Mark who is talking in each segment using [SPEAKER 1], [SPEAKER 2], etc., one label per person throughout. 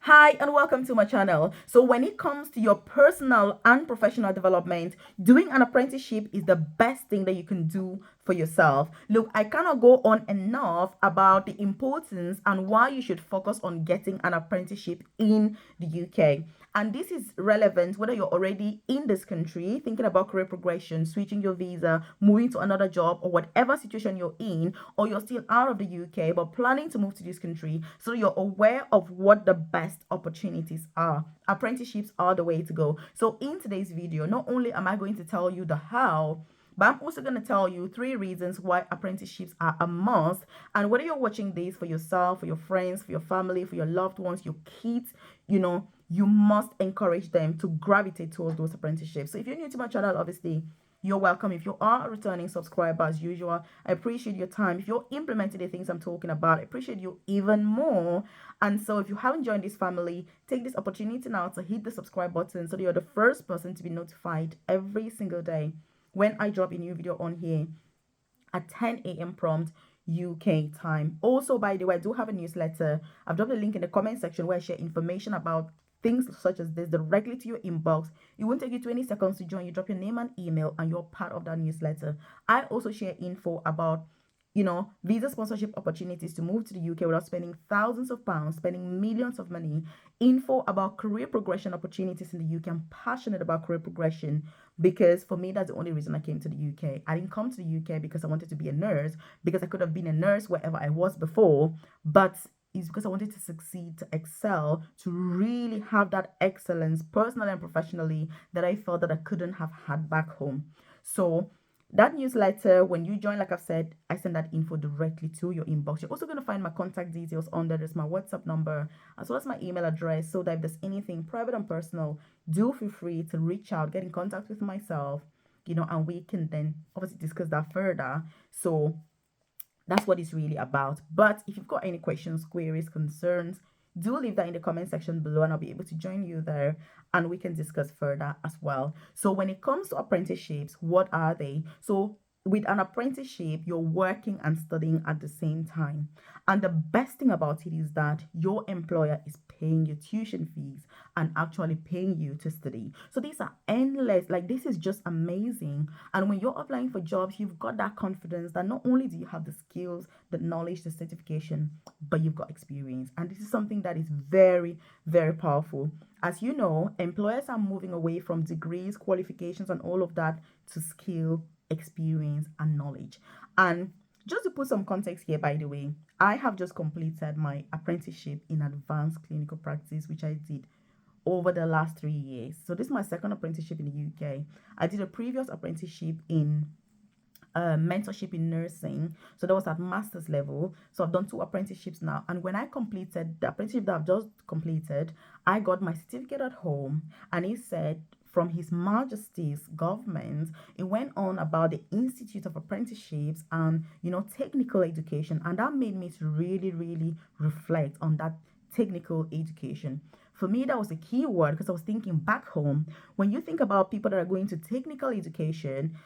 [SPEAKER 1] Hi and welcome to my channel. So when it comes to your personal and professional development, doing an apprenticeship is the best thing that you can do for yourself. Look, I cannot go on enough about the importance and why you should focus on getting an apprenticeship in the UK. And this is relevant whether you're already in this country, thinking about career progression, switching your visa, moving to another job, or whatever situation you're in, or you're still out of the UK but planning to move to this country, so you're aware of what the best opportunities are. Apprenticeships are the way to go. So in today's video, not only am I going to tell you the how, but I'm also going to tell you 3 reasons why apprenticeships are a must. And whether you're watching this for yourself, for your friends, for your family, for your loved ones, your kids, you must encourage them to gravitate towards those apprenticeships. So if you're new to my channel, obviously, you're welcome. If you are a returning subscriber, as usual, I appreciate your time. If you're implementing the things I'm talking about, I appreciate you even more. And so if you haven't joined this family, take this opportunity now to hit the subscribe button so that you're the first person to be notified every single day when I drop a new video on here at 10 a.m. prompt UK time. Also, by the way, I do have a newsletter. I've dropped a link in the comment section where I share information about things such as this directly to your inbox. It won't take you 20 seconds to join. You drop your name and email and you're part of that newsletter. I also share info about visa sponsorship opportunities to move to the UK without spending thousands of pounds, spending millions of money, info about career progression opportunities in the UK. I'm passionate about career progression because for me, that's the only reason I came to the UK. I didn't come to the UK because I wanted to be a nurse, because I could have been a nurse wherever I was before, but it's because I wanted to succeed, to excel, to really have that excellence personally and professionally that I felt that I couldn't have had back home. So that newsletter, when you join, like I've said, I send that info directly to your inbox. You're also going to find my contact details on there. There's my WhatsApp number as well as my email address, so that if there's anything private and personal, do feel free to reach out, get in contact with myself, and we can then obviously discuss that further. So that's what it's really about. But if you've got any questions, queries, concerns, do leave that in the comment section below and I'll be able to join you there and we can discuss further as well. So when it comes to apprenticeships, what are they? So with an apprenticeship, you're working and studying at the same time. And the best thing about it is that your employer is paying your tuition fees and actually paying you to study. So these are endless. Like, this is just amazing. And when you're applying for jobs, you've got that confidence that not only do you have the skills, the knowledge, the certification, but you've got experience. And this is something that is very, very powerful. As you know, employers are moving away from degrees, qualifications, and all of that to skill, experience, and knowledge. And just to put some context here, by the way, I have just completed my apprenticeship in advanced clinical practice, which I did over the last 3 years. So this is my second apprenticeship in the UK. I did a previous apprenticeship in mentorship in nursing. So that was at master's level. So I've done 2 apprenticeships now. And when I completed the apprenticeship that I've just completed, I got my certificate at home. And it said, from His Majesty's government, it went on about the Institute of Apprenticeships and, technical education. And that made me to really, really reflect on that technical education. For me, that was a key word because I was thinking back home. When you think about people that are going to technical education,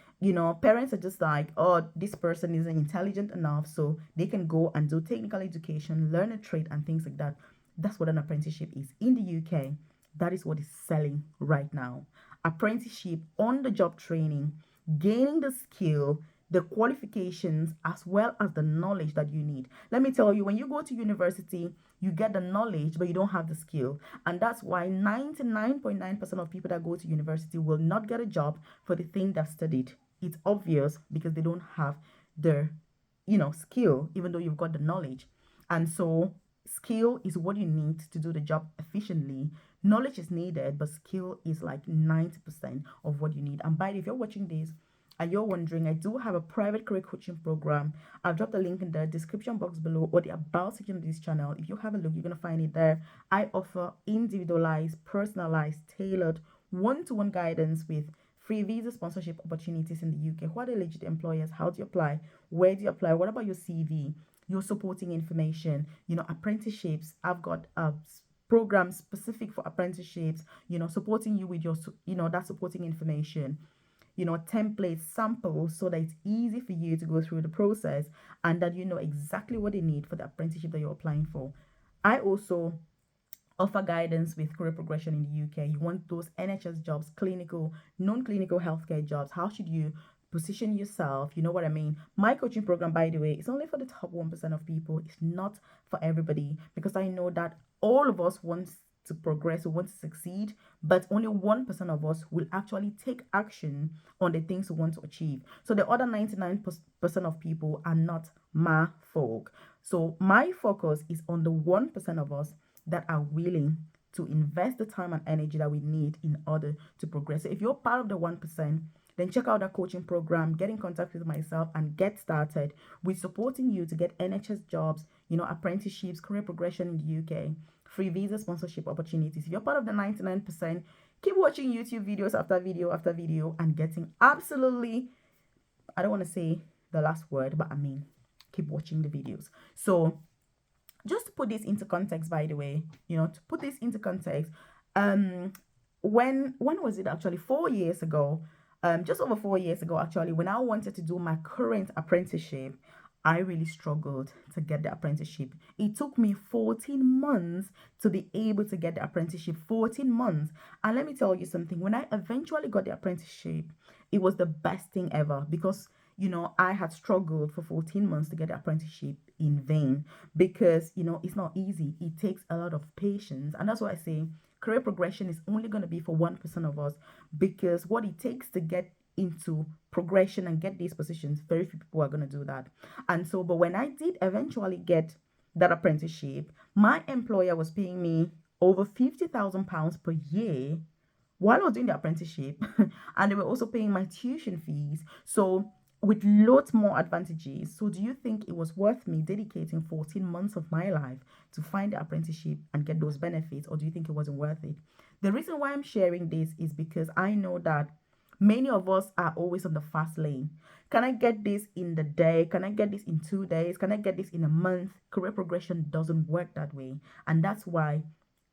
[SPEAKER 1] parents are just like, oh, this person isn't intelligent enough, so they can go and do technical education, learn a trade, and things like that. That's what an apprenticeship is. In the UK, that is what is selling right now. Apprenticeship, on the job training, gaining the skill, the qualifications, as well as the knowledge that you need. Let me tell you, when you go to university, you get the knowledge, but you don't have the skill. And that's why 99.9% of people that go to university will not get a job for the thing they've studied. It's obvious because they don't have the, skill, even though you've got the knowledge. And so skill is what you need to do the job efficiently. Knowledge is needed, but skill is like 90% of what you need. And by the way, if you're watching this and you're wondering, I do have a private career coaching program. I've dropped a link in the description box below or the about section of this channel. If you have a look, you're going to find it there. I offer individualized, personalized, tailored, one-to-one guidance with free visa sponsorship opportunities in the UK. Who are the legit employers? How do you apply? Where do you apply? What about your CV? Your supporting information, apprenticeships. I've got programs specific for apprenticeships, supporting you with your, that supporting information, templates, samples, so that it's easy for you to go through the process and that you know exactly what they need for the apprenticeship that you're applying for. I also offer guidance with career progression in the UK. You want those NHS jobs, clinical, non-clinical healthcare jobs. How should you position yourself? You know what I mean? My coaching program, by the way, is only for the top 1% of people. It's not for everybody, because I know that all of us want to progress, we want to succeed, but only 1% of us will actually take action on the things we want to achieve. So the other 99% of people are not my folk. So my focus is on the 1% of us that are willing to invest the time and energy that we need in order to progress. So if you're part of the 1%, then check out that coaching program, get in contact with myself, and get started with supporting you to get NHS jobs, apprenticeships, career progression in the UK, free visa sponsorship opportunities. If you're part of the 99%, keep watching YouTube videos after video after video and getting absolutely, I don't want to say the last word, but I mean, keep watching the videos. So just to put this into context, by the way, to put this into context, when was it actually? 4 years ago, just over 4 years ago, actually, when I wanted to do my current apprenticeship, I really struggled to get the apprenticeship. It took me 14 months to be able to get the apprenticeship. 14 months. And let me tell you something, when I eventually got the apprenticeship, it was the best thing ever, because I had struggled for 14 months to get the apprenticeship in vain, because, it's not easy. It takes a lot of patience. And that's why I say career progression is only going to be for 1% of us, because what it takes to get into progression and get these positions, very few people are going to do that. And so, but when I did eventually get that apprenticeship, my employer was paying me over £50,000 per year while I was doing the apprenticeship, and they were also paying my tuition fees. So with lots more advantages. So do you think it was worth me dedicating 14 months of my life to find the apprenticeship and get those benefits, or do you think it wasn't worth it? The reason why I'm sharing this is because I know that many of us are always on the fast lane. Can I get this in the day? Can I get this in 2 days? Can I get this in a month? Career progression doesn't work that way. And that's why,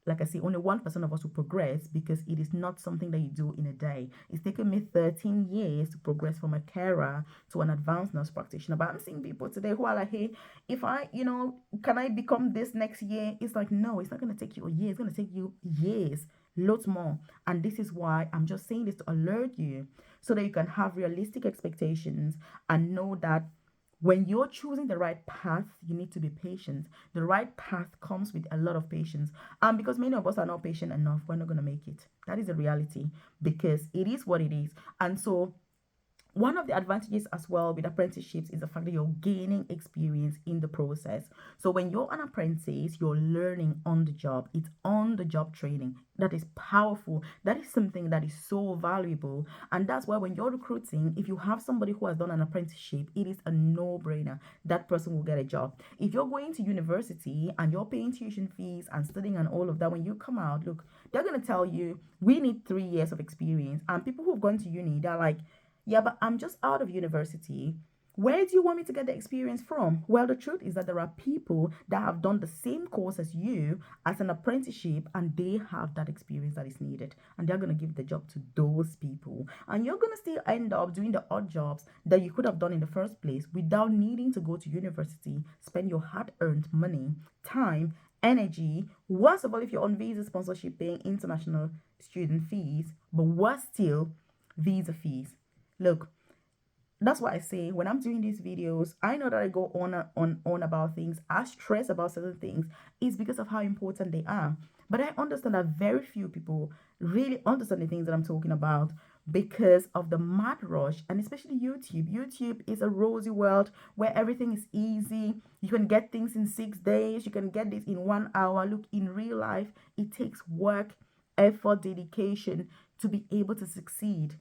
[SPEAKER 1] like I say, only 1% of us will progress, because it is not something that you do in a day. It's taken me 13 years to progress from a carer to an advanced nurse practitioner. But I'm seeing people today who are like, hey, if I, can I become this next year? It's like, no, it's not going to take you a year. It's going to take you years, lots more. And this is why I'm just saying this to alert you, so that you can have realistic expectations and know that when you're choosing the right path, you need to be patient. The right path comes with a lot of patience. And because many of us are not patient enough, we're not going to make it. That is a reality, because it is what it is. And so one of the advantages as well with apprenticeships is the fact that you're gaining experience in the process. So when you're an apprentice, you're learning on the job. It's on the job training. That is powerful. That is something that is so valuable. And that's why when you're recruiting, if you have somebody who has done an apprenticeship, it is a no-brainer. That person will get a job. If you're going to university and you're paying tuition fees and studying and all of that, when you come out, look, they're going to tell you, we need 3 years of experience. And people who've gone to uni, they're like, yeah, but I'm just out of university. Where do you want me to get the experience from? Well, the truth is that there are people that have done the same course as you as an apprenticeship, and they have that experience that is needed. And they're going to give the job to those people. And you're going to still end up doing the odd jobs that you could have done in the first place without needing to go to university, spend your hard earned money, time, energy. Worst of all, if you're on visa sponsorship paying international student fees, but worse still, visa fees. Look, that's why I say when I'm doing these videos, I know that I go on about things. I stress about certain things. It's because of how important they are. But I understand that very few people really understand the things that I'm talking about, because of the mad rush, and especially YouTube. YouTube is a rosy world where everything is easy. You can get things in 6 days. You can get this in 1 hour. Look, in real life, it takes work, effort, dedication to be able to succeed.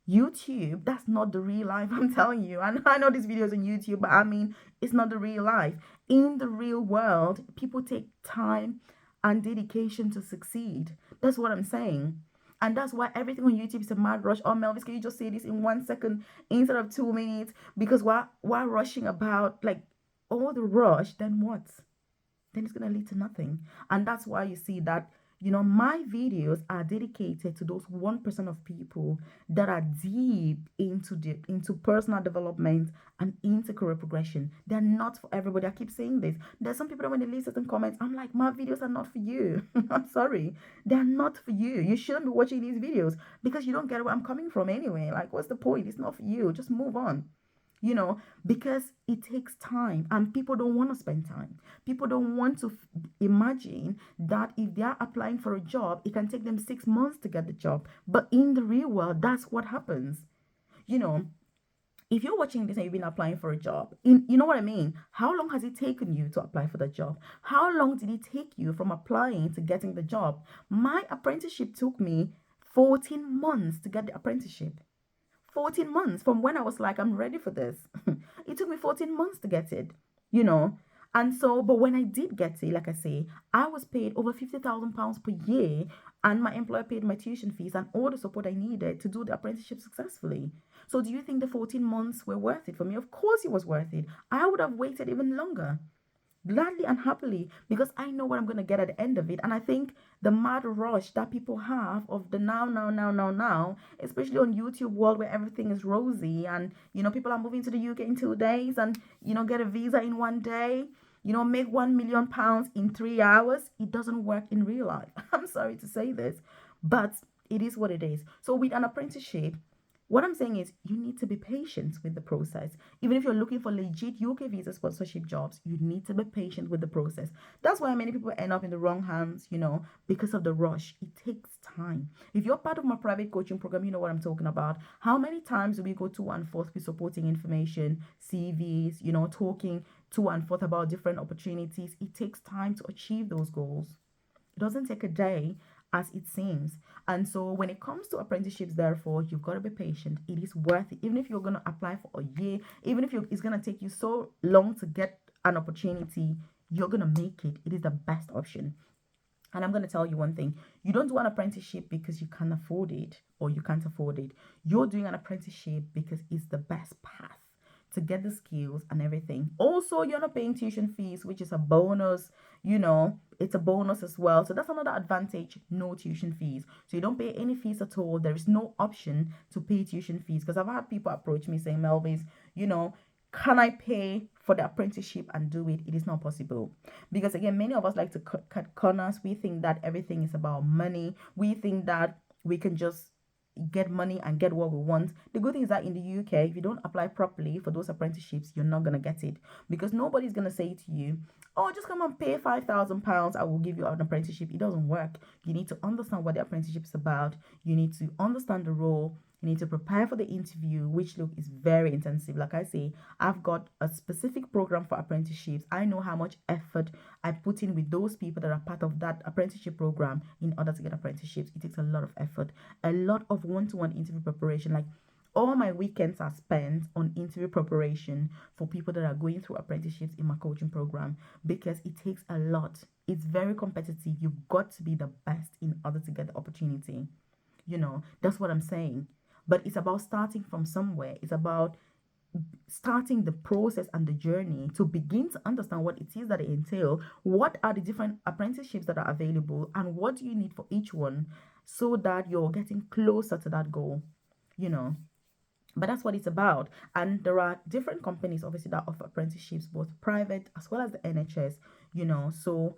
[SPEAKER 1] YouTube, that's not the real life, I'm telling you. And I know these videos on YouTube, but I mean, it's not the real life. In the real world, people take time and dedication to succeed. That's what I'm saying. And that's why everything on YouTube is a mad rush. Oh, Melvis, can you just say this in 1 second instead of 2 minutes? Because while rushing about, like, all the rush, then what? Then it's going to lead to nothing. And that's why you see that My videos are dedicated to those 1% of people that are deep into personal development and into career progression. They're not for everybody. I keep saying this. There's some people that when they leave certain comments, I'm like, my videos are not for you. I'm sorry. They're not for you. You shouldn't be watching these videos because you don't get where I'm coming from anyway. Like, what's the point? It's not for you. Just move on. Because it takes time and people don't want to spend time. People don't want to imagine that if they are applying for a job, it can take them 6 months to get the job. But in the real world, that's what happens. You know, if you're watching this and you've been applying for a job, you know what I mean? How long has it taken you to apply for the job? How long did it take you from applying to getting the job? My apprenticeship took me 14 months to get the apprenticeship. 14 months from when I was like, I'm ready for this. It took me 14 months to get it, you know. And so, but when I did get it, like I say, I was paid over £50,000 per year, and my employer paid my tuition fees and all the support I needed to do the apprenticeship successfully. So, do you think the 14 months were worth it for me? Of course, it was worth it. I would have waited even longer, gladly and happily, because I know what I'm going to get at the end of it. And I think the mad rush that people have of the now, especially on YouTube world where everything is rosy and people are moving to the UK in 2 days and get a visa in 1 day, make £1 million in 3 hours. It doesn't work in real life. I'm sorry to say this, but it is what it is. So with an apprenticeship, what I'm saying is you need to be patient with the process. Even if you're looking for legit UK visa sponsorship jobs, you need to be patient with the process. That's why many people end up in the wrong hands, because of the rush. It takes time. If you're part of my private coaching program, you know what I'm talking about. How many times do we go to and forth with supporting information, CVs, talking to and forth about different opportunities? It takes time to achieve those goals. It doesn't take a day as it seems. And so when it comes to apprenticeships, therefore, you've got to be patient. It is worth it. Even if you're going to apply for a year, even if it's going to take you so long to get an opportunity, you're going to make it. It is the best option. And I'm going to tell you one thing. You don't do an apprenticeship because you can't afford it or you can't afford it. You're doing an apprenticeship because it's the best path to get the skills and everything. Also, you're not paying tuition fees, which is a bonus. It's a bonus as well. So that's another advantage. No tuition fees. So you don't pay any fees at all. There is no option to pay tuition fees, because I've had people approach me saying, Melvis, can I pay for the apprenticeship and do it? It is not possible. Because again, many of us like to cut corners. We think that everything is about money. We think that we can just get money and get what we want. The good thing is that in the UK, if you don't apply properly for those apprenticeships, you're not going to get it, because nobody's going to say to you, oh, just come and pay £5,000, I will give you an apprenticeship. It doesn't work. You need to understand what the apprenticeship is about. You need to understand the role. You need to prepare for the interview, which look is very intensive. Like I say, I've got a specific program for apprenticeships. I know how much effort I put in with those people that are part of that apprenticeship program in order to get apprenticeships. It takes a lot of effort, a lot of one-to-one interview preparation. Like, all my weekends are spent on interview preparation for people that are going through apprenticeships in my coaching program, because it takes a lot. It's very competitive. You've got to be the best in order to get the opportunity. That's what I'm saying. But it's about starting from somewhere. It's about starting the process and the journey to begin to understand what it is that it entails, what are the different apprenticeships that are available, and what do you need for each one, so that you're getting closer to that goal. But that's what it's about. And there are different companies obviously that offer apprenticeships, both private as well as the NHS. So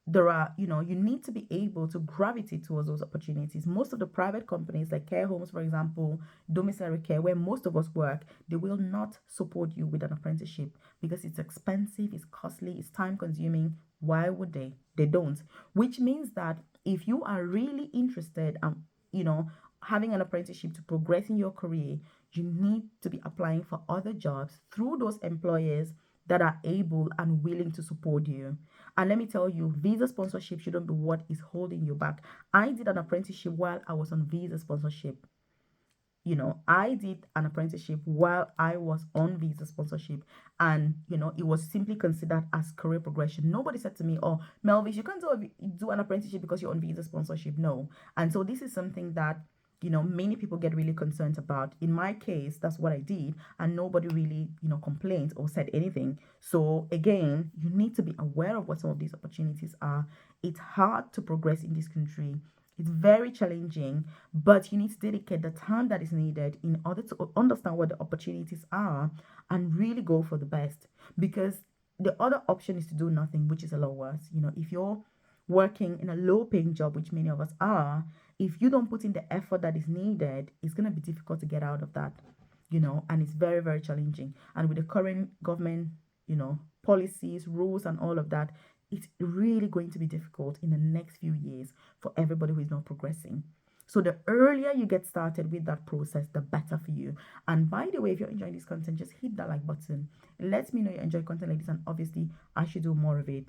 [SPEAKER 1] there are, you need to be able to gravitate towards those opportunities. Most of the private companies, like care homes, for example, domiciliary care, where most of us work, they will not support you with an apprenticeship because it's expensive, it's costly, it's time consuming. Why would they? They don't. Which means that if you are really interested having an apprenticeship to progress in your career, you need to be applying for other jobs through those employers that are able and willing to support you. And let me tell you, visa sponsorship shouldn't be what is holding you back. I did an apprenticeship while I was on visa sponsorship. I did an apprenticeship while I was on visa sponsorship, and it was simply considered as career progression. Nobody said to me, oh, Melvis, you can't do an apprenticeship because you're on visa sponsorship. No. And so this is something that many people get really concerned about. In my case, that's what I did, and nobody really, complained or said anything. So again, you need to be aware of what some of these opportunities are. It's hard to progress in this country. It's very challenging, but you need to dedicate the time that is needed in order to understand what the opportunities are and really go for the best. Because the other option is to do nothing, which is a lot worse. If you're working in a low paying job, which many of us are, if you don't put in the effort that is needed, it's going to be difficult to get out of that, and it's very, very challenging. And with the current government, policies, rules, and all of that, it's really going to be difficult in the next few years for everybody who is not progressing. So the earlier you get started with that process, the better for you. And by the way, if you're enjoying this content, just hit that like button. It lets me know you enjoy content like this, and obviously I should do more of it.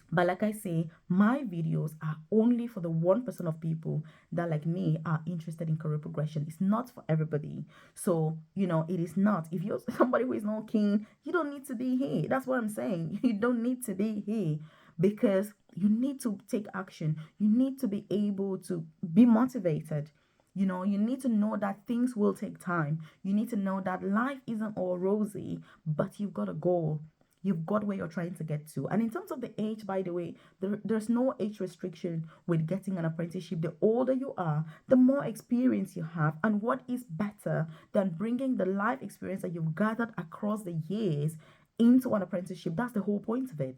[SPEAKER 1] But like I say, my videos are only for the 1% of people that, like me, are interested in career progression. It's not for everybody. So, it is not. If you're somebody who is not keen, you don't need to be here. That's what I'm saying. You don't need to be here, because you need to take action. You need to be able to be motivated. You need to know that things will take time. You need to know that life isn't all rosy, but you've got a goal. You've got where you're trying to get to. And in terms of the age, by the way, there's no age restriction with getting an apprenticeship. The older you are, the more experience you have. And what is better than bringing the life experience that you've gathered across the years into an apprenticeship? That's the whole point of it.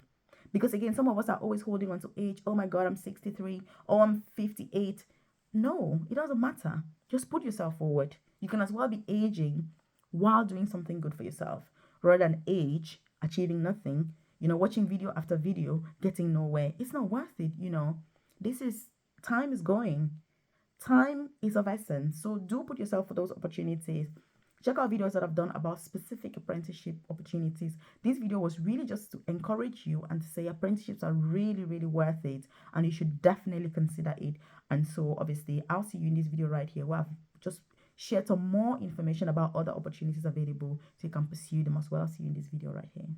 [SPEAKER 1] Because again, some of us are always holding on to age. Oh my God, I'm 63. Oh, I'm 58. No, it doesn't matter. Just put yourself forward. You can as well be aging while doing something good for yourself, rather than age, achieving nothing, watching video after video, getting nowhere. It's not worth it. This is, time is going. Time is of essence. So do put yourself for those opportunities. Check out videos that I've done about specific apprenticeship opportunities. This video was really just to encourage you and to say apprenticeships are really, really worth it, and you should definitely consider it. And so obviously I'll see you in this video right here, where I've just shared some more information about other opportunities available so you can pursue them as well. I'll see you in this video right here.